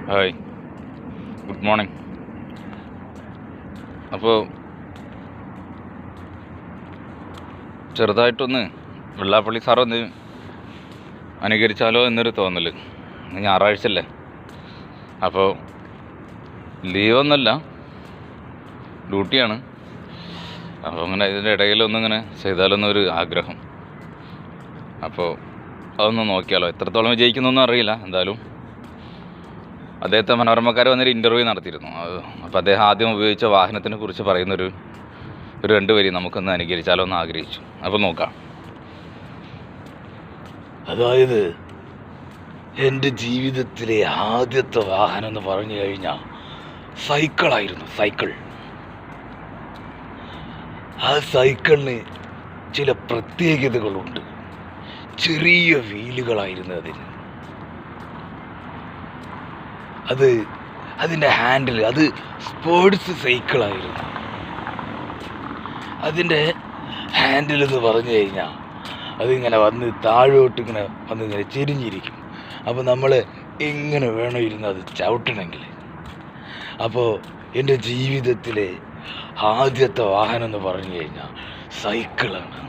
Hi, good morning. അപ്പോൾ ചെറുതായിട്ടൊന്ന് വെള്ളാപ്പള്ളി സാറൊന്ന് അനുകരിച്ചാലോ എന്നൊരു തോന്നൽ. ഇന്ന് ഞായറാഴ്ചയല്ലേ, അപ്പോൾ ലീവൊന്നുമല്ല, ഡ്യൂട്ടിയാണ്. അപ്പോൾ അങ്ങനെ ഇതിൻ്റെ ഇടയിലൊന്നിങ്ങനെ ചെയ്താലൊന്നൊരു ആഗ്രഹം. അപ്പോൾ അതൊന്ന് നോക്കിയാലോ. എത്രത്തോളം വിജയിക്കുന്നൊന്നും അറിയില്ല. എന്തായാലും അദ്ദേഹത്തെ മനോരമക്കാർ വന്നൊരു ഇൻ്റർവ്യൂ നടത്തിയിരുന്നു. അപ്പോൾ അദ്ദേഹം ആദ്യം ഉപയോഗിച്ച വാഹനത്തിനെ കുറിച്ച് പറയുന്നൊരു 2 വരി നമുക്കൊന്ന് അനുകരിച്ചാലോ എന്ന് ആഗ്രഹിച്ചു. അപ്പോൾ നോക്കാം. അതായത് എൻ്റെ ജീവിതത്തിലെ ആദ്യത്തെ വാഹനം എന്ന് പറഞ്ഞു കഴിഞ്ഞാൽ സൈക്കിളായിരുന്നു. സൈക്കിൾ. ആ സൈക്കിളിന് ചില പ്രത്യേകതകളുണ്ട്. ചെറിയ വീലുകളായിരുന്നു അതിൻ്റെ ഹാൻഡിൽ. അത് സ്പോർട്സ് സൈക്കിളായിരുന്നു. അതിൻ്റെ ഹാൻഡിൽ എന്ന് പറഞ്ഞു കഴിഞ്ഞാൽ അതിങ്ങനെ വന്ന് താഴോട്ട് ഇങ്ങനെ വന്നിങ്ങനെ ചെരിഞ്ഞിരിക്കും. അപ്പോൾ നമ്മൾ എങ്ങനെ വേണം ഇരുന്ന് അത് ചവിട്ടണമെങ്കിൽ. അപ്പോൾ എൻ്റെ ജീവിതത്തിലെ ആദ്യത്തെ വാഹനം എന്ന് പറഞ്ഞു കഴിഞ്ഞാൽ സൈക്കിളാണ്.